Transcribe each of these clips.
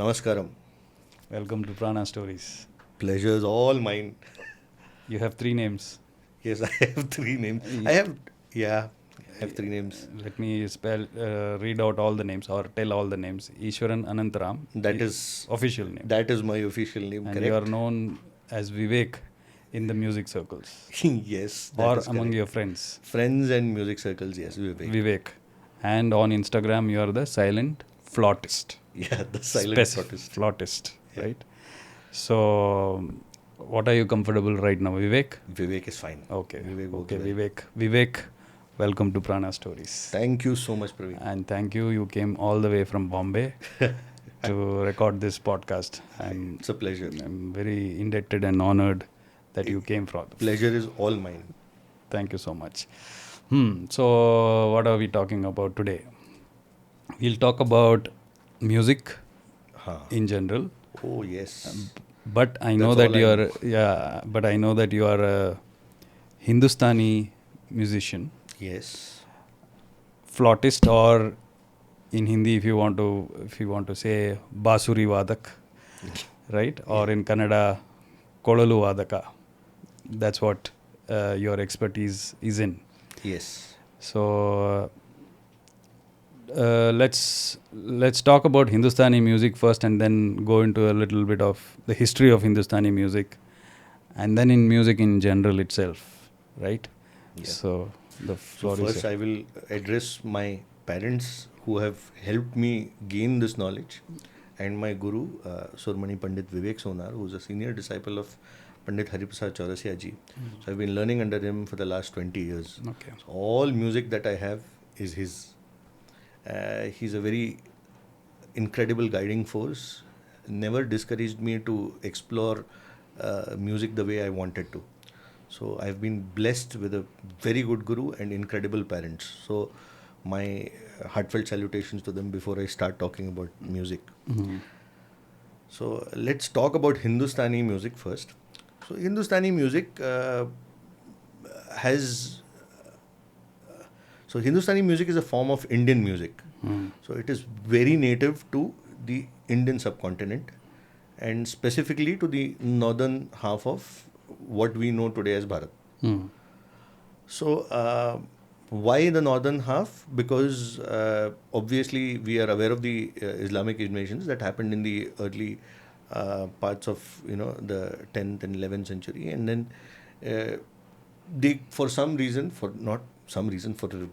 Namaskaram. Welcome to Prana Stories. Pleasure's all mine. You have 3 names. Yes, I have 3 names. I have 3 names. Let me read out all the names or tell all the names. Easwaran Anantram. That is official name. That is my official name, and correct? you are known as Vivek in the music circles. Yes, that or is among correct. your friends. Friends and music circles, yes, Vivek. And on Instagram, you are the Silent Flautist. Yeah, the Silent Flautist. Flautist, Yeah. right? So, what are you comfortable right now, Vivek? Vivek is fine. Okay. Vivek works Okay, well. Vivek, welcome to Prana Stories. Thank you so much, Praveen. And thank you. You came all the way from Bombay to record this podcast. It's a pleasure. I'm very indebted and honored that you came from. Pleasure is all mine. Thank you so much. So, what are we talking about today? We'll talk about music in general. Oh, yes. But I know That's that all I know. you are a Hindustani musician, Yes. flautist, or in Hindi if you want to say Basuri Vadak, right? Or in Kannada, Kodalu Vadaka. That's what your expertise is in. Yes. So let's talk about Hindustani music first, and then go into a little bit of the history of Hindustani music, and then in music in general itself, right? Yeah. So the floor So is first I will address my parents who have helped me gain this knowledge, and my guru, Surmani Pandit Vivek Sonar, who is a senior disciple of Pandit Hariprasad Chaurasia ji. So I've been learning under him for the last 20 years. Okay. So all music that I have is his. He's a very incredible guiding force. Never discouraged me to explore music the way I wanted to. So I've been blessed with a very good guru and incredible parents. So my heartfelt salutations to them before I start talking about music. So let's talk about Hindustani music first. So Hindustani music Hindustani music is a form of Indian music. So it is very native to the Indian subcontinent, and specifically to the northern half of what we know today as Bharat. So why the northern half? Because obviously we are aware of the Islamic invasions that happened in the early parts of the 10th and 11th century, and then they for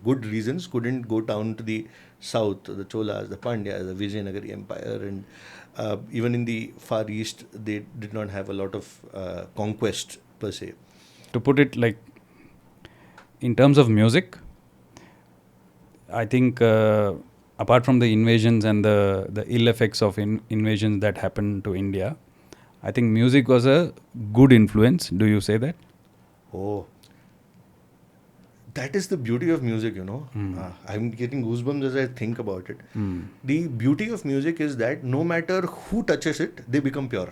good reasons couldn't go down to the south, the Cholas, the Pandyas, the Vijayanagari Empire, and even in the Far East they did not have a lot of conquest per se. To put it like in terms of music, I think apart from the invasions and the ill effects of invasions that happened to India, I think music was a good influence. Do you say that? Oh, that is the beauty of music, I'm getting goosebumps as I think about it. The beauty of music is that no matter who touches it, they become pure.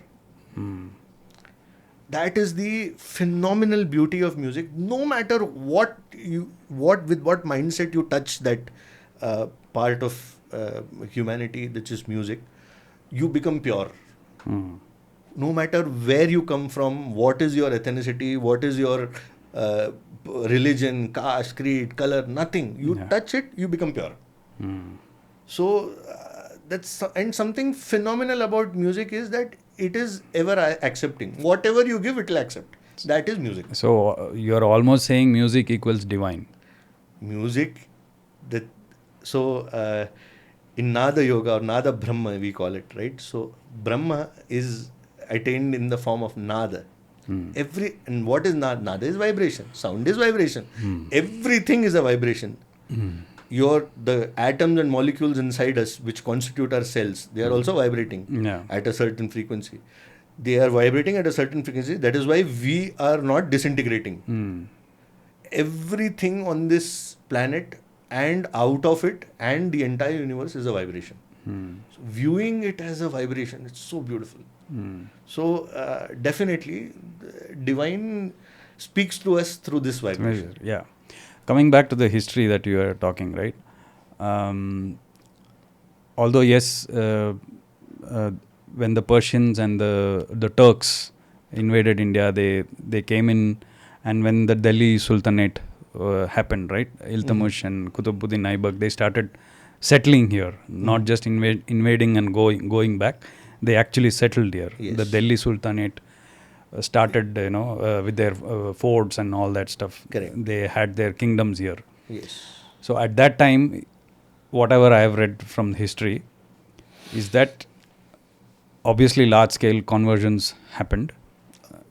That is the phenomenal beauty of music. No matter with what mindset you touch that part of humanity, which is music, you become pure. No matter where you come from, what is your ethnicity, what is your religion, caste, creed, color, nothing. You touch it, you become pure. So and something phenomenal about music is that it is ever accepting. Whatever you give, it will accept. That is music. So you are almost saying music equals divine. Music, in Nada Yoga or Nada Brahma we call it, right? So Brahma is attained in the form of Nada. And what is Nada? Nada is vibration. Sound is vibration. Everything is a vibration. The atoms and molecules inside us, which constitute our cells, they are also vibrating at a certain frequency. They are vibrating at a certain frequency. That is why we are not disintegrating. Everything on this planet and out of it and the entire universe is a vibration. So viewing it as a vibration, it's so beautiful. So definitely divine speaks to us through this vibration. Yeah. Coming back to the history that you are talking, right? Although yes, when the Persians and the Turks invaded India, they came in, and when the Delhi Sultanate happened, right? Iltutmish and Qutbuddin Aibak, they started settling here, not just invading and going back. They actually settled here. Yes. The Delhi Sultanate started, with their forts and all that stuff. Correct. They had their kingdoms here. Yes. So at that time, whatever I have read from history, is that obviously large-scale conversions happened.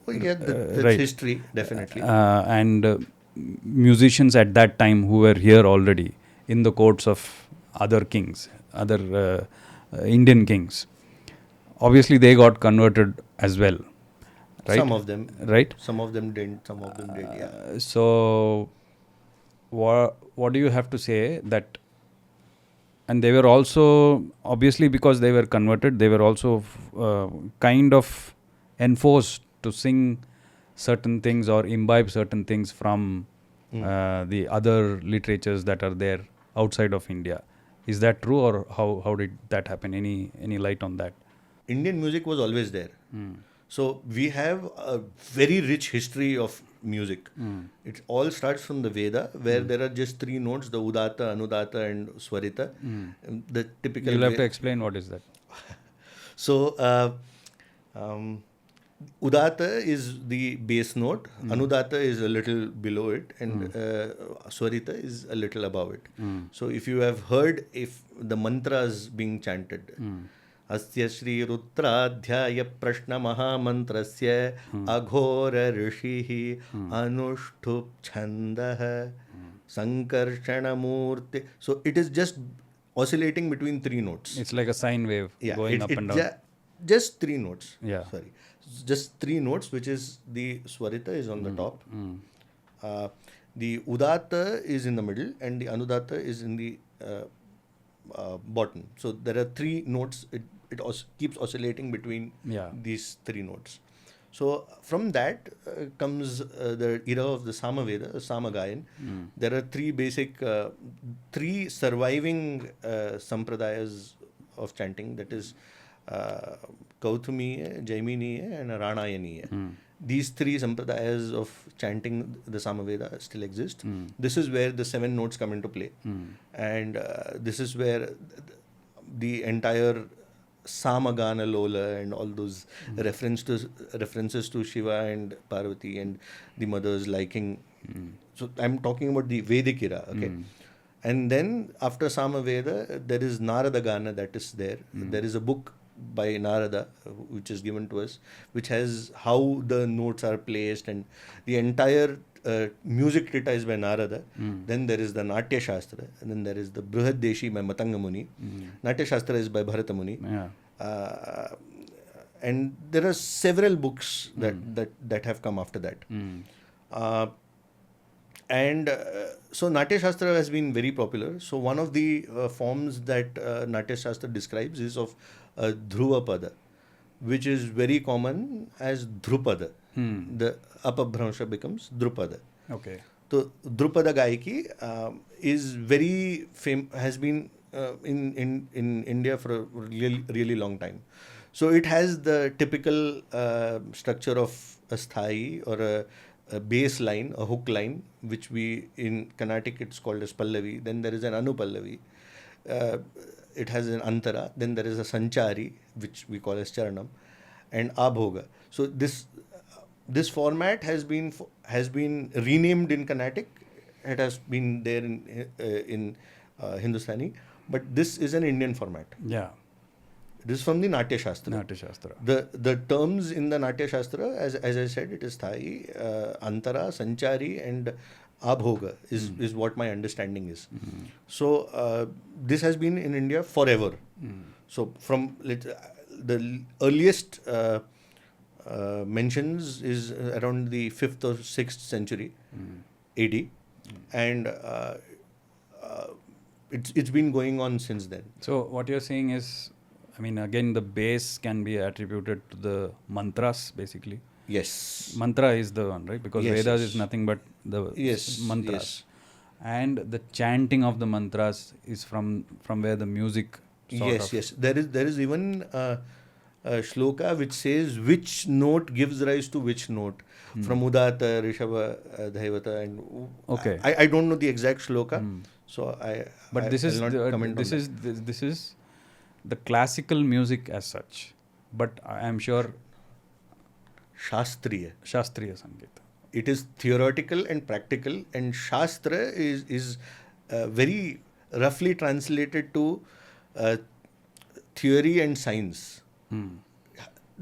Well, yeah, that's right. history, definitely. And musicians at that time who were here already in the courts of other kings, other Indian kings, obviously they got converted as well. Right? Some of them. Right? Some of them didn't, some of them did, yeah. So, what do you have to say that? And they were also, obviously because they were converted, they were also kind of enforced to sing certain things or imbibe certain things from the other literatures that are there outside of India. Is that true, or how did that happen? Any light on that? Indian music was always there. So we have a very rich history of music. It all starts from the Veda, where there are just three notes: the Udatta, Anudatta, and Swarita. The typical. You'll have to explain what is that. So, Udatta is the bass note, Anudatta is a little below it, and Swarita is a little above it. So, if you have heard if the mantras being chanted, Asya Shri Rutradhyaya Prashna Mahamantrasya Aghora Rishihi Anushtup Chandah Sankarshana Murti. So, it is just oscillating between three notes. It's like a sine wave going up and down. Just three notes. Yeah. Sorry. Just three notes, which is the Swarita is on the top. The Udatta is in the middle, and the Anudatta is in the bottom. So there are three notes. It keeps oscillating between these three notes. So from that comes the era of the Samaveda, Samagayan. There are three basic, three surviving sampradayas of chanting. That is Kauthamiya, Jaiminiya, and Ranayaniya. These three sampradayas of chanting the Samaveda still exist. This is where the 7 notes come into play, and this is where the entire Samagana Lola and all those references to Shiva and Parvati and the mothers liking. So I'm talking about the Vedic era, okay? And then after Samaveda, there is Narada Gana that is there. There is a book by Narada, which is given to us, which has how the notes are placed and the entire music treatise is by Narada. Then there is the Natya Shastra, and then there is the Brihad Deshi by Matanga Muni. Natya Shastra is by Bharata Muni. And there are several books that have come after that. So Natya Shastra has been very popular. So one of the forms that Natya Shastra describes is of Dhruva Pada, which is very common as Dhrupada. The Apabhransha becomes Drupada. Okay. So Drupada Gaiki is very has been in India for a really long time. So it has the typical structure of a sthai or a bass line, a hook line, which we in Carnatic it's called as Pallavi. Then there is an Anupallavi. It has an Antara. Then there is a Sanchari, which we call as Charanam, and Abhoga. So this format has been renamed in Carnatic. It has been there in Hindustani, but this is an Indian format. Yeah. This is from the Natya Shastra. Natya Shastra. The terms in the Natya Shastra, as I said, it is Thai, Antara, Sanchari, and Abhoga is what my understanding is. So this has been in India forever. So from the earliest mentions is around the 5th or 6th century AD, and it's been going on since then. So what you're saying is, I mean, again, the bass can be attributed to the mantras, basically. Yes. Mantra is the one, right? Because Vedas is nothing but the mantras. Yes. And the chanting of the mantras is from where the music Yes. There is even shloka which says which note gives rise to which note. From Udata, Rishabha, Dhaivata, and Okay. I don't know the exact shloka, so But this I'll is not comment on that. this is the classical music as such. But I am sure Shastriya. Shastriya Sangeet. It is theoretical and practical, and Shastra is very roughly translated to theory and science.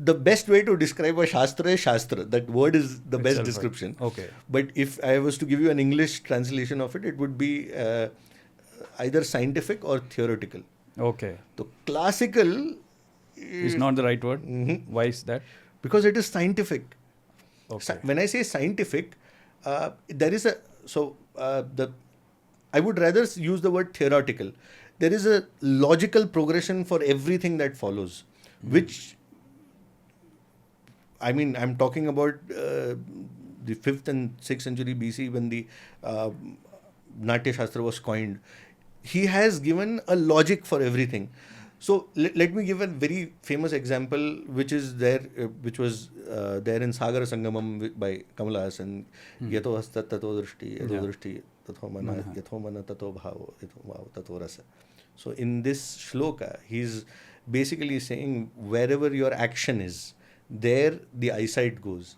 The best way to describe a Shastra is Shastra. That word is the best Itself, right. description. Okay. But if I was to give you an English translation of it, it would be either scientific or theoretical. Okay. So classical Is not the right word. Mhm. Why is that? Because it is scientific. Okay. When I say scientific, there is I would rather use the word theoretical. There is a logical progression for everything that follows, which, I mean, I'm talking about the 5th and 6th century BC when the Natya Shastra was coined. He has given a logic for everything. So let me give a very famous example, which is there, which was there in Sagara Sangamam by Kamala Hassan. Yato hasta tato drishti, yato drishti, tato mana, tato bhavo, yato bhavo, tato rasa. So in this shloka, he's basically saying wherever your action is, there the eyesight goes.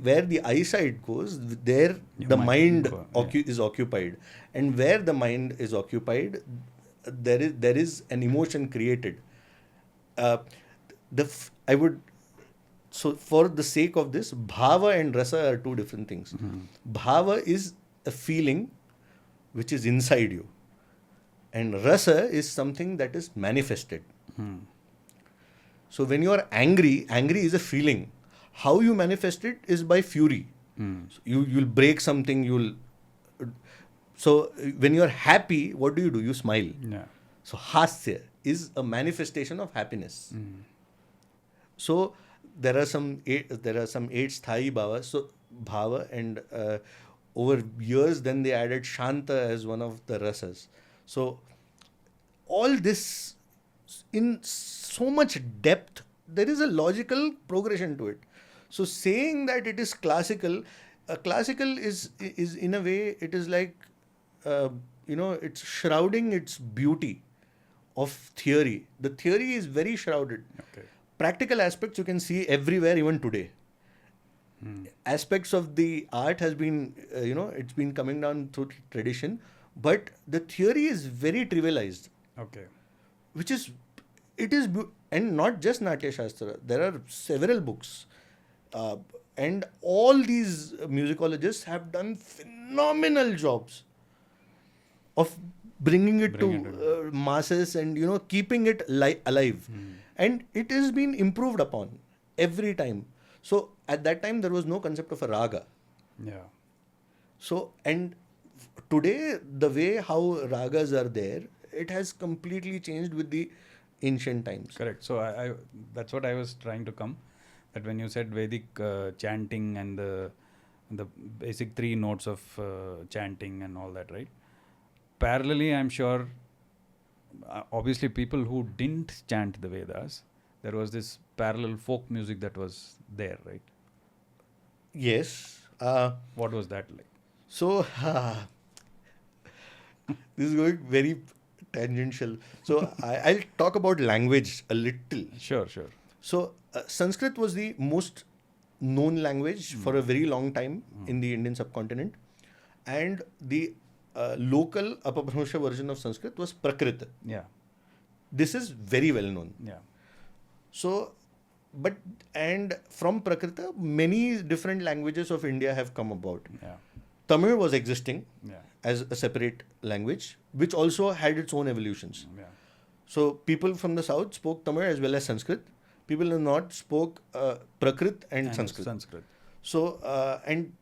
Where the eyesight goes, there the mind is occupied, and where the mind is occupied, there is an emotion created. I would, so for the sake of this, bhava and rasa are two different things. Bhava is a feeling which is inside you, and rasa is something that is manifested. So when you are angry is a feeling. How you manifest it is by fury. So you'll break something. So when you are happy, what do? You smile. Yeah. So hasya is a manifestation of happiness. So there are some eight sthai bhavas. So bhava, and over years then they added shanta as one of the rasas. So all this in so much depth, there is a logical progression to it. So saying that it is classical, classical is in a way, it is like, it's shrouding its beauty of theory. The theory is very shrouded. Okay. Practical aspects you can see everywhere, even today. Aspects of the art has been, it's been coming down through tradition, but the theory is very trivialized. Okay. And not just Natya Shastra. There are several books. And all these musicologists have done phenomenal jobs of bringing it to masses and, keeping it alive. And it has been improved upon every time. So at that time, there was no concept of a raga. Yeah. So, and today, the way how ragas are there, it has completely changed with the ancient times. Correct. So I that's what I was trying to come. That when you said Vedic chanting and the basic 3 notes of chanting and all that, right? Parallelly, I'm sure, obviously, people who didn't chant the Vedas, there was this parallel folk music that was there, right? Yes. What was that like? So, this is going very tangential. So, I'll talk about language a little. Sure. So, Sanskrit was the most known language for a very long time in the Indian subcontinent. And the local Apabhramsha version of Sanskrit was Prakrit. Yeah. This is very well known. Yeah. So, and from Prakrita, many different languages of India have come about. Yeah. Tamil was existing Yeah. as a separate language, which also had its own evolutions. Yeah. So, people from the south spoke Tamil as well as Sanskrit. People in the north spoke Prakrit and Sanskrit. So, and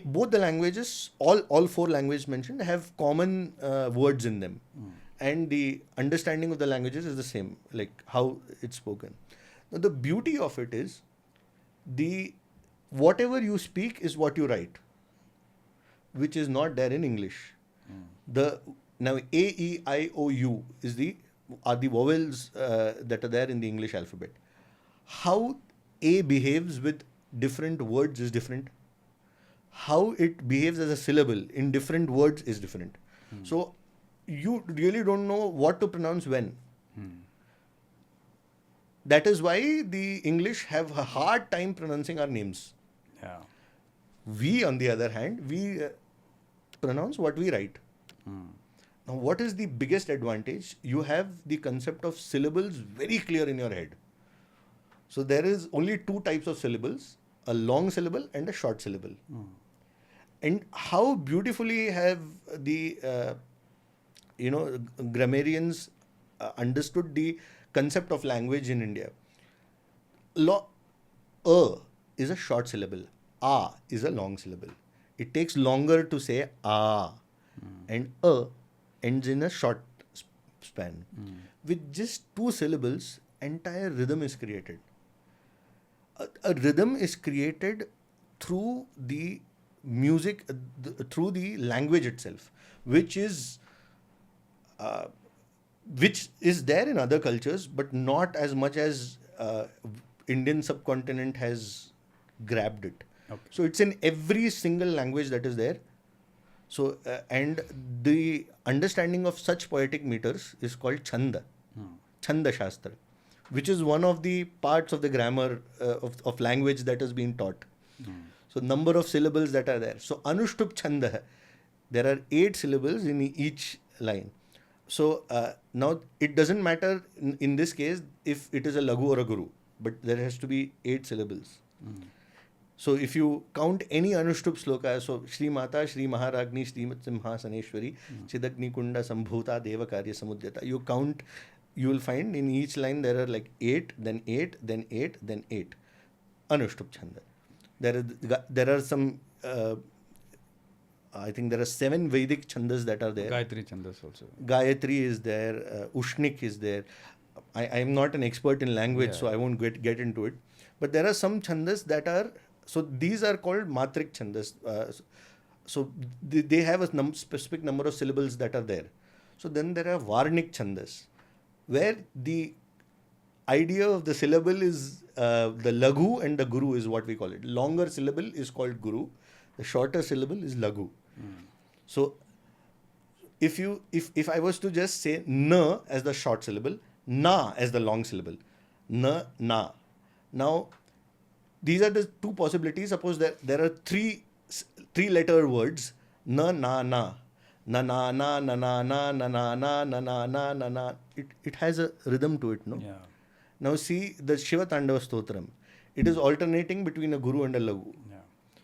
both the languages, all 4 languages mentioned, have common words in them. And the understanding of the languages is the same, like how it's spoken. Now, the beauty of it is, whatever you speak is what you write, which is not there in English. Now A, E, I, O, U are the vowels that are there in the English alphabet. how A behaves with different words is different. How it behaves as a syllable in different words is different. So you really don't know what to pronounce when. That is why the English have a hard time pronouncing our names. Yeah. We, on the other hand, we pronounce what we write. Now, what is the biggest advantage? You have the concept of syllables very clear in your head. So there is only two types of syllables, a long syllable and a short syllable. And how beautifully have the grammarians understood the concept of language in India. Is a short syllable. A is a long syllable. It takes longer to say a, and ends in a short span. With just two syllables, entire rhythm is created. A rhythm is created through the music, through the language itself, which is there in other cultures, but not as much as Indian subcontinent has grabbed it. Okay. So it's in every single language that is there. So and the understanding of such poetic meters is called chanda, chanda shastra, which is one of the parts of the grammar of language that is being taught. So number of syllables that are there. So anushtup chanda, there are 8 syllables in each line. So now it doesn't matter in this case if it is a lagu or a guru, but there has to be 8 syllables. So if you count any anushtup sloka, so Shri Mata, Shri Maharagni, Shri Simhasaneshwari, Chidagni Kunda Sambhuta Deva Karya Samudyata, you count, you will find in each line there are like 8, then 8, then 8, then 8. Anushtup chanda. There are some, I think there are 7 Vedic chandas that are there. Gayatri chandas also. Gayatri is there, Ushnik is there. I am not an expert in language, so I won't get into it. But there are some chandas that are, so these are called matrik chandas. So they have a specific number of syllables that are there. So then there are varnik chandas, where the idea of the syllable is the lagu and the guru is what we call it. Longer syllable is called guru. The shorter syllable is lagu. So if I was to just say na as the short syllable, na as the long syllable, na. Now these are the two possibilities. Suppose there are three letter words, na na na. Na na na na na na na na na na na na na na. It has a rhythm to it, no? Yeah. Now see the Shiva Tandava Stotram. It is alternating between a guru and a lagu. Yeah.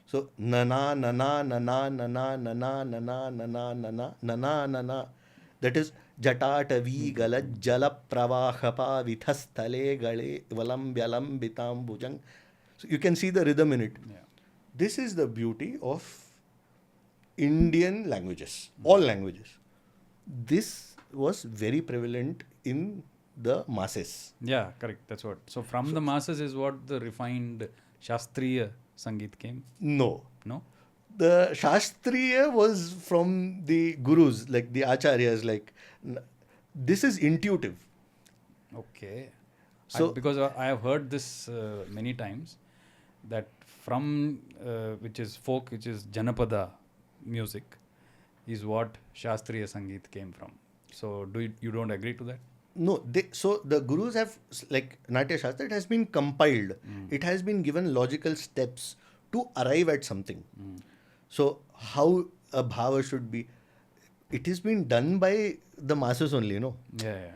So na na na na na na na na na na na na na na na na na na na. That is Jatatavi Gala Jala Pravahapa Vithastale Gale Valam Vyalam Bitam Bujang. So you can see the rhythm in it. Yeah. This is the beauty of Indian languages, all languages. This was very prevalent in the masses. Yeah, correct. That's what. So from the masses is what the refined shastriya Sangeet came? No. No? The shastriya was from the gurus, like the acharyas. Like this is intuitive. Okay. So because I have heard this many times, that from which is folk, which is Janapada music, is what Shastriya Sangeet came from. So you don't agree to that? No, so the gurus have, like Natya Shastra, it has been compiled. It has been given logical steps to arrive at something. So how a bhava should be, it has been done by the masses only, you know. Yeah.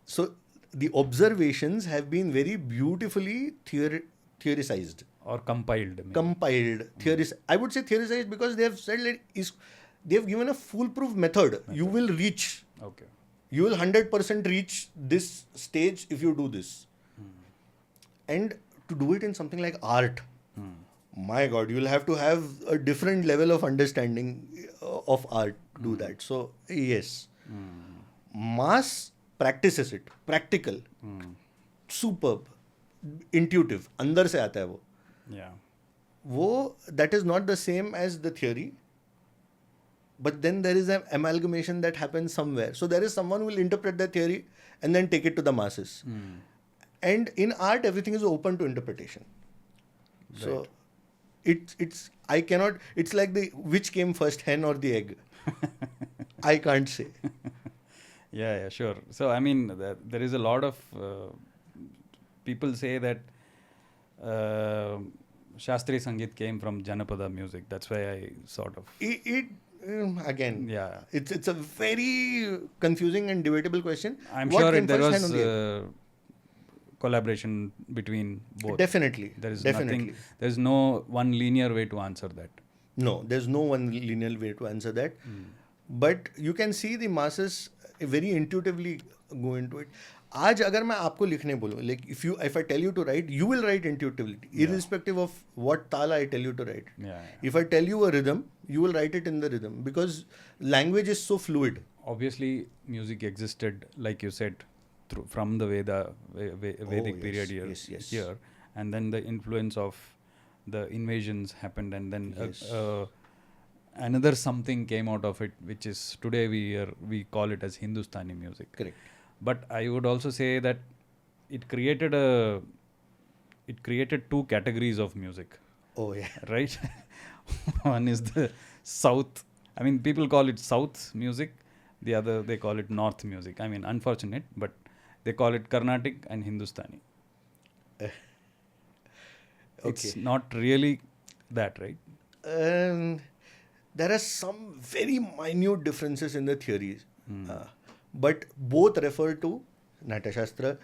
So the observations have been very beautifully theorized. Or compiled. Maybe. I would say theorized because they have said they have given a foolproof method. You will reach. Okay. You will 100% reach this stage if you do this. And to do it in something like art, my God, you will have to have a different level of understanding of art to do that. So, yes. Mass practices it. Practical. Superb. Intuitive. अंदर से आता है वो. Yeah. That is not the same as the theory. But then there is an amalgamation that happens somewhere. So there is someone who will interpret the theory and then take it to the masses. And in art, everything is open to interpretation. So it's I cannot. It's like the which came first, hen or the egg. I can't say. Yeah, sure. So, I mean, there is a lot of people say that Shastriya Sangeet came from Janapada music. That's why I sort of. Again, Yeah. it's a very confusing and debatable question. I'm What sure came there first, was hen or the egg? collaboration between both. Definitely. There is Definitely. nothing, there is no one linear way to answer that. No, there's no one linear way to answer that. But you can see the masses very intuitively go into it. आज अगर मैं आपको लिखने बोलूँ, like if I tell you to write, you will write intuitively, irrespective of what tala I tell you to write. Yeah. If I tell you a rhythm, you will write it in the rhythm because language is so fluid. Obviously, music existed, like you said, from the Vedic period here, and then the influence of the invasions happened, and then another something came out of it, which is today we call it as Hindustani music. Correct. But I would also say that it created two categories of music. Oh yeah. Right. One is the South. I mean, people call it South music. The other, they call it North music. I mean, unfortunate, but they call it Carnatic and Hindustani. It's not really that, right? There are some very minute differences in the theories, but both refer to Natashastra,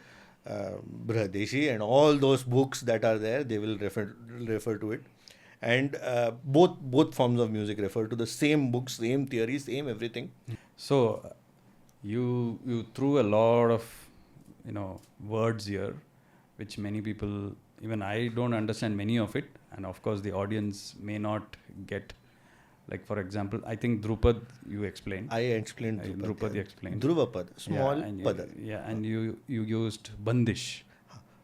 Brihadeshi, and all those books that are there. They will refer to it, and both forms of music refer to the same books, same theories, same everything. So you threw a lot of words here, which many people, even I don't understand many of it, and of course the audience may not get. Like, for example, I think Drupad you explained. I explained Drupad. Drupad you explained. Dhruvapad, small pada. And you used bandish.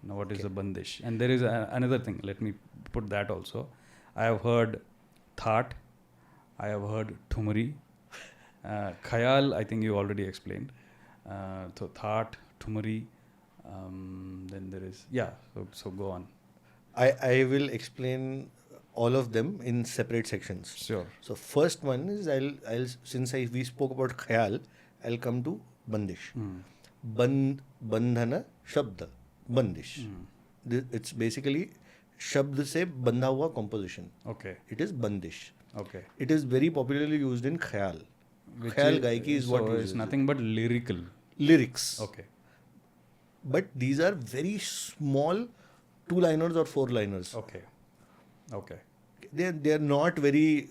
Now, what is a bandish? And there is another thing. Let me put that also. I have heard thaat. I have heard thumri. Khayal, I think you already explained. So thaat, thumri. Then there is, so go on. I will explain all of them in separate sections. Sure. So first one is I'll since we spoke about khayal, I'll come to bandish. Bandhana shabda, bandish. It's basically shabd se bandha hua composition. Okay. It is bandish. Okay. It is very popularly used in khayal. Khayal gaiki is what it's nothing but lyrical. Lyrics. Okay. But these are very small 2-liners or 4-liners. Okay. They're not very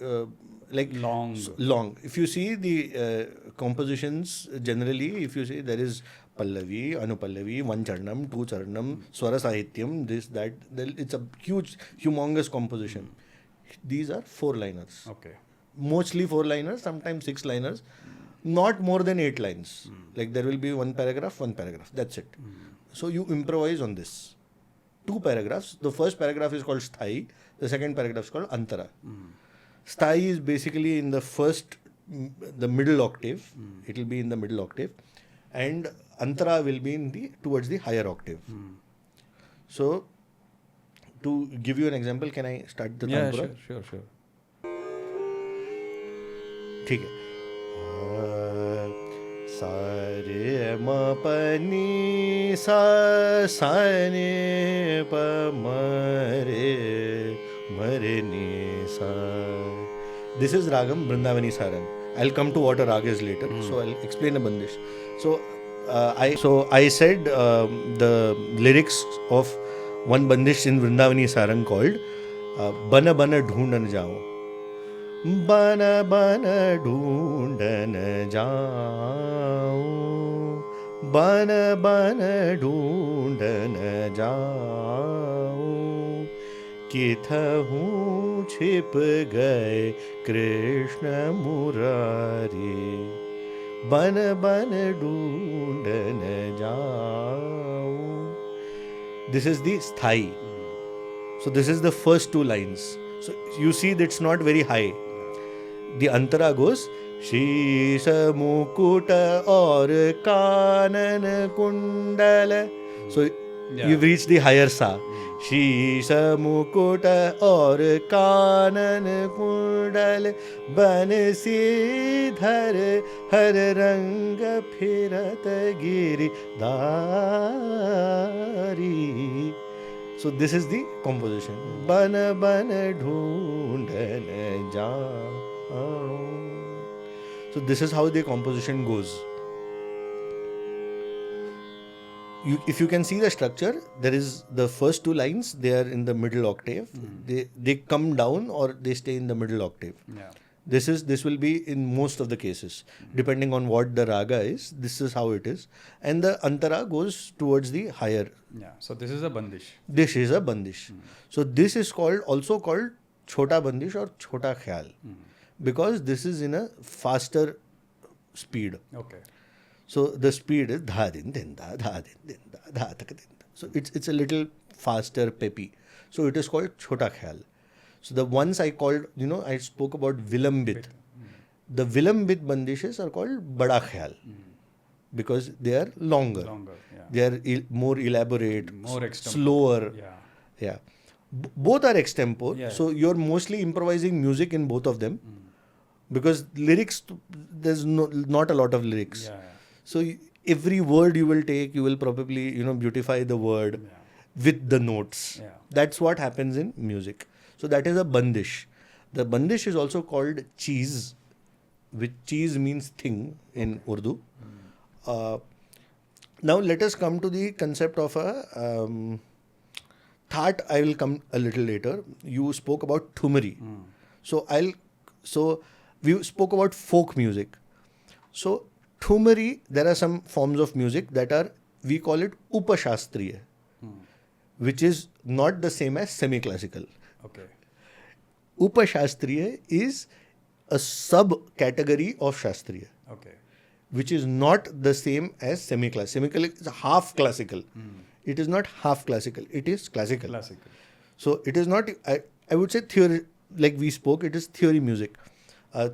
long. If you see the compositions, generally, if you see there is Pallavi, Anupallavi, 1 charnam, 2 charnam, Swara Sahityam, this, that, it's a huge, humongous composition. These are 4-liners. Okay. Mostly 4-liners, sometimes 6-liners, not more than 8 lines. Like there will be one paragraph, that's it. So you improvise on this. 2 paragraphs. The first paragraph is called Sthai. The second paragraph is called Antara. Sthai is basically in the middle octave. It will be in the middle octave. And Antara will be towards the higher octave. So, to give you an example, can I start the Tanpura? Sure. ठीक है. सा रे म प नि सा सा ने प म रे ni sa. This is Ragam Vrindavani Sarang. I'll come to what a raga is later. So I'll explain a bandish. So I said the lyrics of one bandish in Vrindavani Sarang called Bana Bana Dhoondan Jao. Bana Bana Dhoondan Jao. Bana Bana Dhoondan Jao. किथहूँ छिप गए कृष्ण मुरारी बन बन ढूंढन जाऊं. This is the sthai. So this is the first 2 lines. So you see that's not very high. The antara goes शीश मुकुट और कानन कुंडल. So Yeah. You've reached the higher sa. Shisha mukuta aur kanan kundal bansi dhar har rang phirat giri dari. So this is the composition. Ban ban dhoondan jaan. So this is how the composition goes. If you can see the structure, there is the first two lines, they are in the middle octave. They come down or they stay in the middle octave. Yeah. This will be in most of the cases. Depending on what the raga is, this is how it is. And the antara goes towards the higher. Yeah. So this is a bandish. This is a bandish. So this is also called chota bandish or chota khyal. Because this is in a faster speed. Okay. So the speed is dha din din da dha din din da dha tak din da. So it's a little faster, peppy. So it is called chota khyal. So the ones I called, I spoke about vilambit. The vilambit bandishes are called bada khyal because they are longer. Yeah. They are more elaborate, More extempore. slower. Yeah. Both are extempore. Yeah. So you're mostly improvising music in both of them because lyrics, there's not a lot of lyrics. Yeah. So every word you will take, you will probably, beautify the word with the notes. Yeah. That's what happens in music. So that is a bandish. The bandish is also called cheese, which cheese means thing in Urdu. Now let us come to the concept of a thought. I will come a little later. You spoke about thumri. So we spoke about folk music. So thumri, there are some forms of music that are, we call it upashastriya, which is not the same as semi-classical. Okay. Upashastriya is a sub-category of shastriya, Okay. which is not the same as semi-classical. Semi-classical is half classical. It is not half classical. It is classical. Classical. So it is not, I would say theory, like we spoke, it is theory music.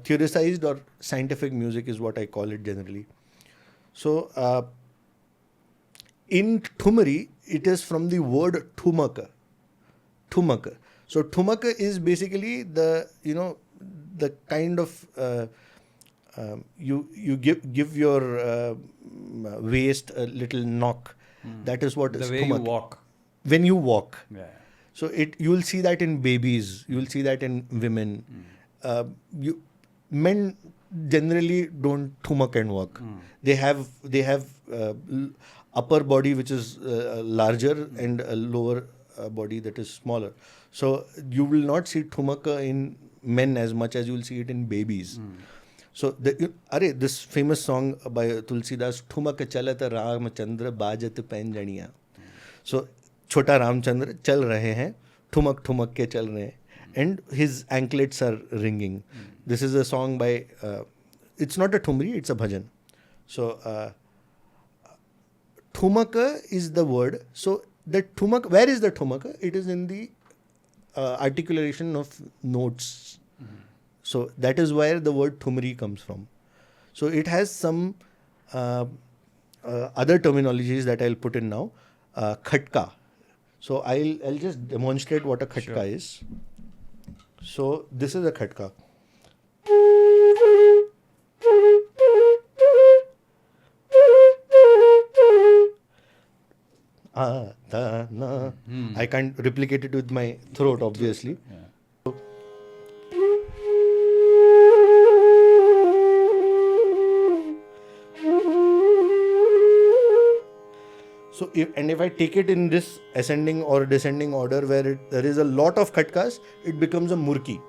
Theorized or scientific music is what I call it generally. So in thumri, it is from the word thumaka. Thumaka. So thumaka is basically the kind of you give your waist a little knock. That is what The is way you thumaka. walk. When you walk. Yeah. So you will see that in babies. You will see that in women. Men generally don't thumak and walk. They have upper body which is larger and a lower body that is smaller. So you will not see thumaka in men as much as you will see it in babies. So this famous song by Tulsidas, Thumak chalat Ramchandra bajat panjaniya. So Chota Ramchandra chal rahe hain, thumak thumak ke chal rahe hain, and his anklets are ringing. This is a song by, it's not a thumri, it's a bhajan. So thumaka is the word. So the thumak, where is the thumaka? It is in the articulation of notes. So that is where the word thumri comes from. So it has some other terminologies that I'll put in now. Khatka. So I'll just demonstrate what a khatka is. So this is a khatka. I can't replicate it with my throat, obviously. Yeah. So if I take it in this ascending or descending order where there is a lot of khatkas, it becomes a murki.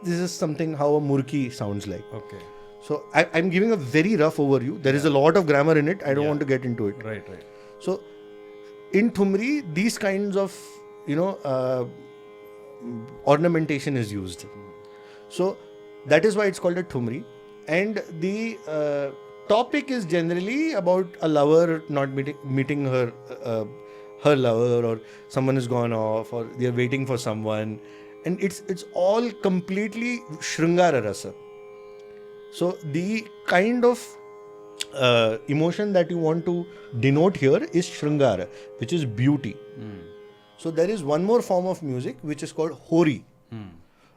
This is something how a murki sounds like. Okay. So I'm giving a very rough overview. There is a lot of grammar in it. I don't want to get into it. Right. So in thumri, these kinds of ornamentation is used. So that is why it's called a thumri. And the topic is generally about a lover not meeting her lover, or someone has gone off, or they are waiting for someone. And it's all completely Shrungara Rasa. So the kind of emotion that you want to denote here is Shrungara, which is beauty. So there is one more form of music which is called Hori.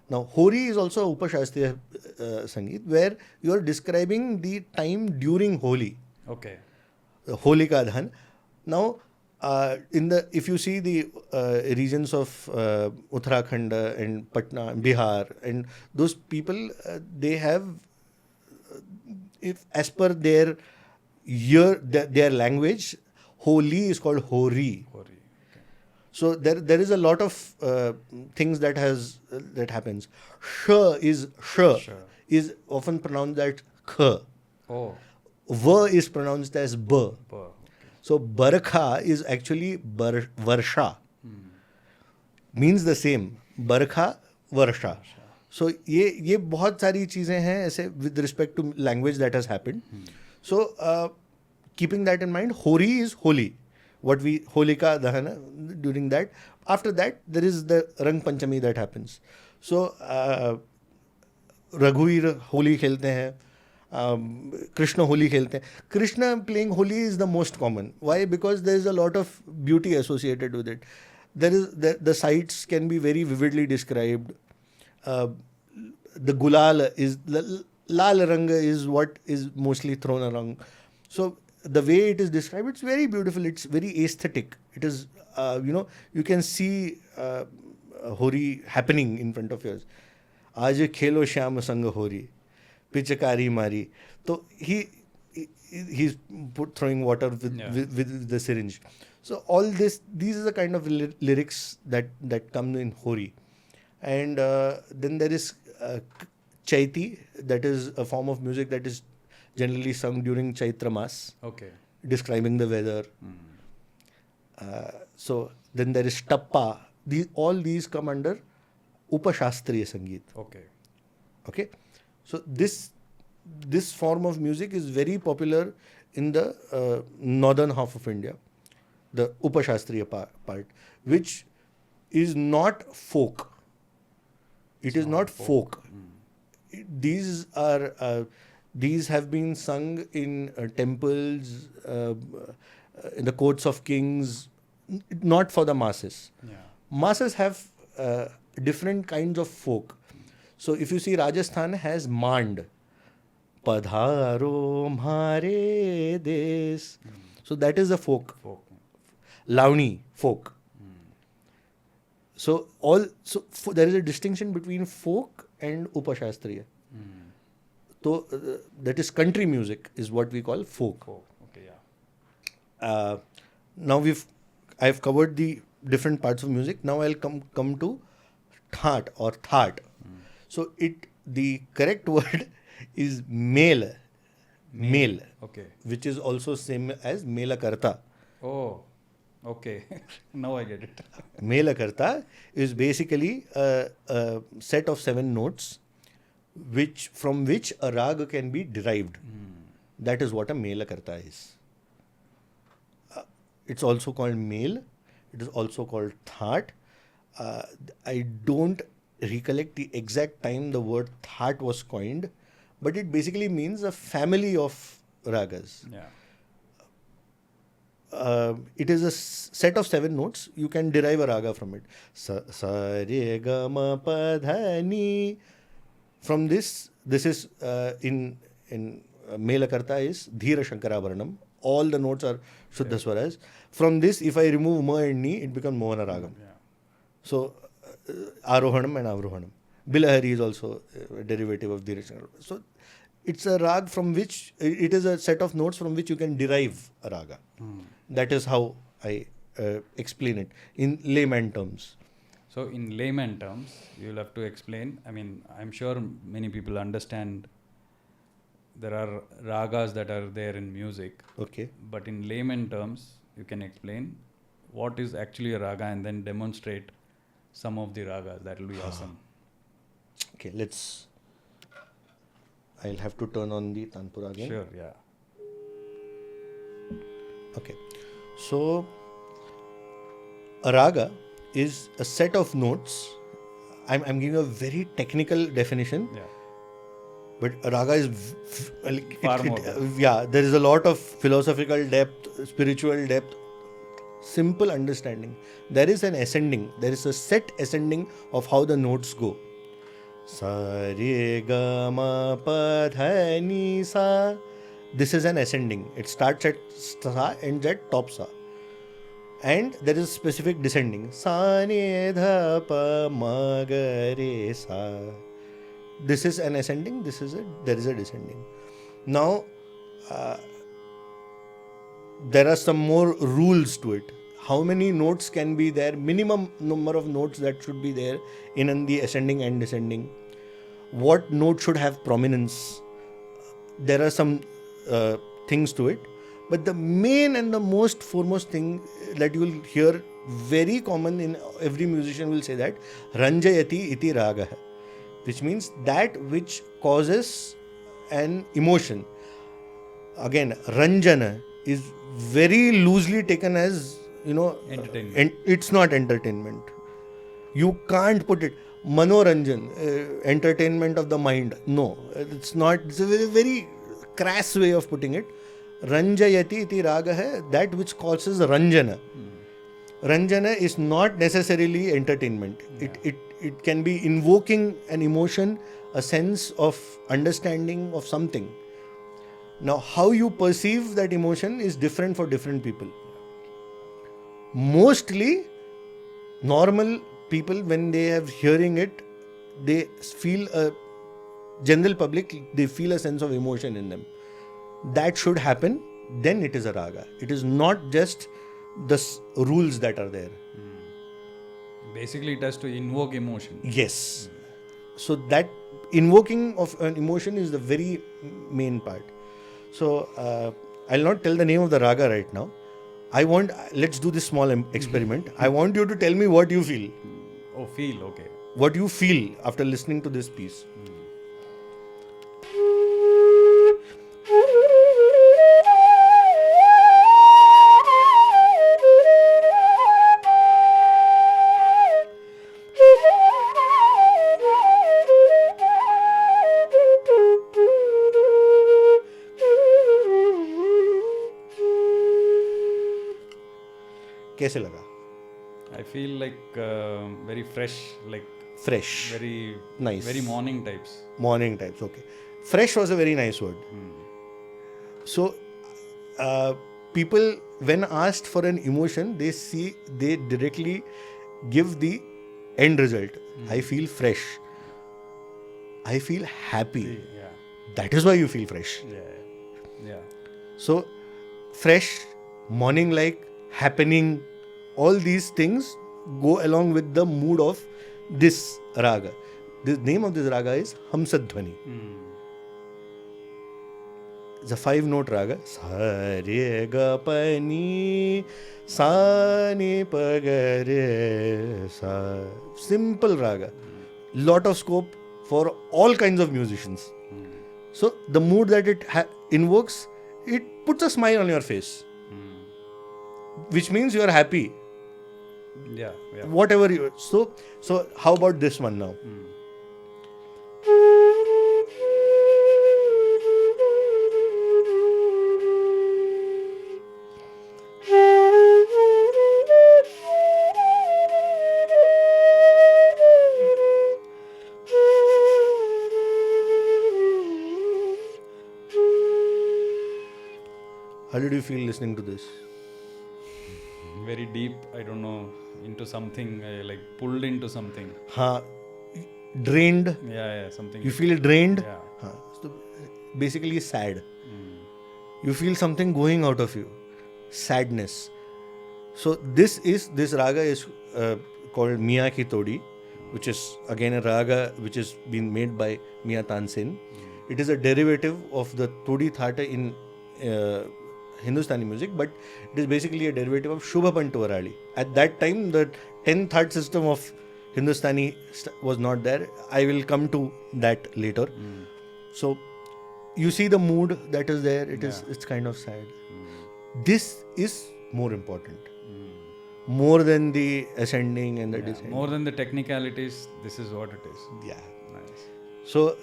Now, Hori is also a Upashastriya Sangeet, where you are describing the time during Holi. Okay. Holika Dhan. Now, if you see the regions of Uttarakhand and Patna, Bihar, and those people, they have, if as per their their language, Holi is called Hori. Hori. So there is a lot of things that happens. Sh is often pronounced as kh. Oh. V is pronounced as b. Okay. So Barakha is actually Varsha. Means the same. Barakha, Varsha. So ये बहुत सारी चीजें हैं ऐसे with respect to language that has happened. So keeping that in mind, Hori is holy. What we Holika Dahana during that. After that, there is the Rang Panchami that happens. So Raghuir Holi खेलते हैं. Krishna Holi खेलते हैं. Krishna playing Holi is the most common. Why? Because there is a lot of beauty associated with it. The sights can be very vividly described. The gulal is lal rang is what is mostly thrown around. So the way it is described, it's very beautiful. It's very aesthetic. It is you can see Hori happening in front of yours. Aaj khelo shyam sang Hori. Pichakari Mari. So he's throwing water with the syringe. So all these are the kind of lyrics that come in Hori. And then there is Chaiti, that is a form of music that is generally sung during Chaitra Mas. Okay. Describing the weather. So then there is Tappa. All these come under Upashastriya Sangeet. Okay. So this form of music is very popular in the northern half of India, the Upashastriya part, which is not folk. It is not folk. These have been sung in temples, in the courts of kings, not for the masses. Yeah. Masses have different kinds of folk. So if you see, Rajasthan has Mand. Padharo mhare des. So that is a folk. Lavani, folk. So there is a distinction between folk and Upashastriya. So that is country music is what we call folk. Okay, yeah. Now I've covered the different parts of music. Now I'll come to Thaat or Thaat. So the correct word is male. Okay. Which is also same as Melakarta. Oh, okay. Now I get it. Melakarta is basically a set of 7 notes from which a raga can be derived. That is what a Melakarta is. It's also called male. It is also called Thaat. I don't recollect the exact time the word Thaat was coined, but it basically means a family of ragas. Yeah. It is a set of 7 notes. You can derive a raga from it. Sa re ga ma pa dha ni. From this is in Melakarta is Dhira Shankara Varnam. All the notes are Shuddha Swaras. From this, if I remove ma and ni, it becomes Mohana Ragam. Yeah. So Arohanam and Avrohanam. Bilahari is also a derivative of Dhira Shankara. So it's a rag from which, it is a set of notes from which you can derive a raga. That is how I explain it in layman terms. So in layman terms, you'll have to explain. I mean, I'm sure many people understand there are ragas that are there in music. Okay. But in layman terms, you can explain what is actually a raga and then demonstrate some of the ragas. That will be awesome. Okay, I'll have to turn on the Tanpura again. Sure, yeah. Okay. So a raga is a set of notes. I'm giving a very technical definition. Yeah. But raga is Far more. yeah, there is a lot of philosophical depth, spiritual depth, simple understanding. There is an ascending, there is a set ascending of how the notes go. Sa re ga ma pa dha ni sa. This is an ascending. It starts at sa, ends at top sa. And there is specific descending. Sa ne dha pa ma ga re sa. This is an ascending. There is a descending. Now, there are some more rules to it. How many notes can be there? Minimum number of notes that should be there in the ascending and descending. What note should have prominence? There are some things to it. But the main and the most foremost thing that you will hear very common in every musician will say that Ranjayati iti raga, which means that which causes an emotion. Again, Ranjana is very loosely taken as, Entertainment. It's not entertainment. You can't put it Manoranjan, entertainment of the mind. No, it's not. It's a very, very crass way of putting it. Ranjayati iti raga hai, that which causes Ranjana. Ranjana is not necessarily entertainment. Yeah. It can be invoking an emotion, a sense of understanding of something. Now, how you perceive that emotion is different for different people. Mostly, normal people, when they are hearing it, they feel general public, they feel a sense of emotion in them. That should happen, then it is a raga. It is not just the rules that are there. Basically, it has to invoke emotion. Yes. So that invoking of an emotion is the very main part. So I'll not tell the name of the raga right now. Let's do this small experiment. I want you to tell me what you feel. Oh, feel, okay. What you feel after listening to this piece. कैसे लगा? I feel like very fresh, like Fresh. very Nice. very morning types. Morning types, okay. Fresh was a very nice word. So, people, when asked for an emotion, they directly give the end result. I feel fresh. I feel happy. Yeah. That is why you feel fresh. Yeah. So, fresh, morning like, happening, all these things go along with the mood of this raga. The name of this raga is Hamsadhvani. It's a 5-note raga. Sa re ga pa ni sa ni pa ga re sa. Simple raga. Lot of scope for all kinds of musicians. So the mood that it invokes, it puts a smile on your face, which means you are happy. Yeah. Whatever you. So how about this one now? How did you feel listening to this? Very deep, I don't know, into something, like pulled into something. Drained. Yeah, something. You feel drained. Yeah. So basically sad. You feel something going out of you. Sadness. So this raga is called Miya Ki Todi, which is again a raga which is been made by Miya Tansen. It is a derivative of the Todi Thata in Hindustani music, but it is basically a derivative of Shubha Pantuvarali. At that time, the 10th system of Hindustani was not there. I will come to that later. So, you see the mood that is there. It's kind of sad. This is more important. More than the ascending and the descending. More than the technicalities, this is what it is. Yeah. Nice. So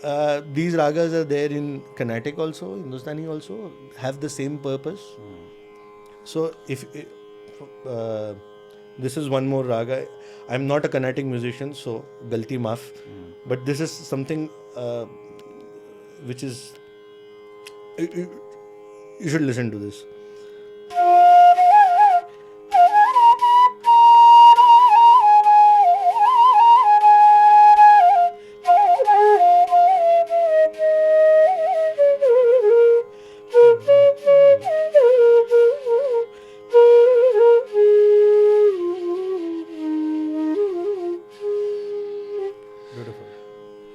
these ragas are there in Carnatic also, Hindustani also, have the same purpose. So if this is one more raga. I'm not a Carnatic musician, so galti maaf. But this is something which is you should listen to this.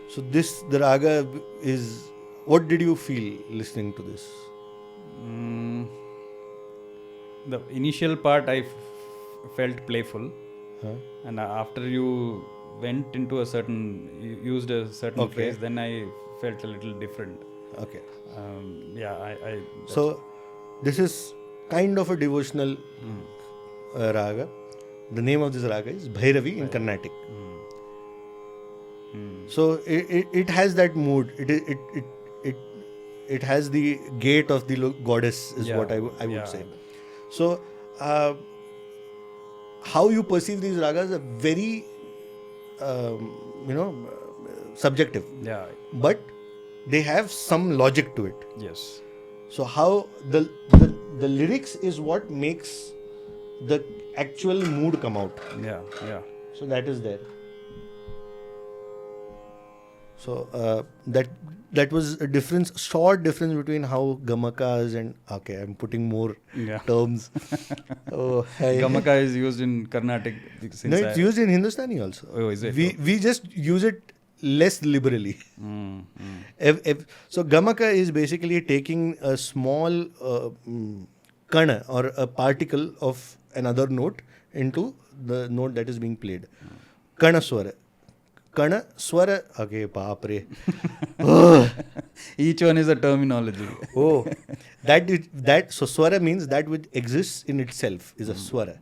So the raga is, what did you feel listening to this? The initial part I felt playful, and after you went into you used a certain phrase, then I felt a little different. Okay. So this is kind of a devotional raga. The name of this raga is Bhairavi in Carnatic. So it has that mood. It has the gait of the goddess is what I would say. So how you perceive these ragas are very subjective. Yeah. But they have some logic to it. Yes. So how the lyrics is what makes the actual mood come out. Yeah. So that is there. So that was a short difference between how gamakas and I'm putting more terms. Gamaka is used in Carnatic. No, it's used in Hindustani also. Oh, is it? We just use it less liberally. So gamaka is basically taking a small kana or a particle of another note into the note that is being played. Kana swara. Kana swara. Okay, baapre. Each one is a terminology. So swara means that which exists in itself is a swara.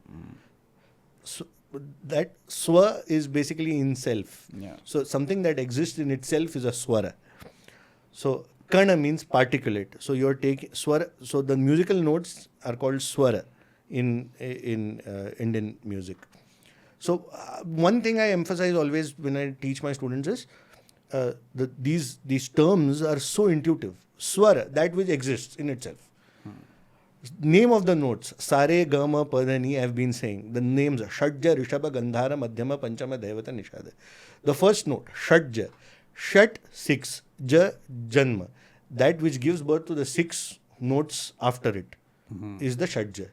So that swa is basically in self. Yeah. So something that exists in itself is a swara. So kana means particulate. So you're taking swara. So the musical notes are called swara in Indian music. So one thing I emphasize always when I teach my students is these terms are so intuitive. Swara, that which exists in itself. Name of the notes, Sare, Gama, Padani, I have been saying. The names are Shadja, Rishabha, Gandhara, Madhyama, Panchama, Devata, Nishada. The first note, Shadja. Shat, 6. Ja, Janma. That which gives birth to the 6 notes after it is the Shadja.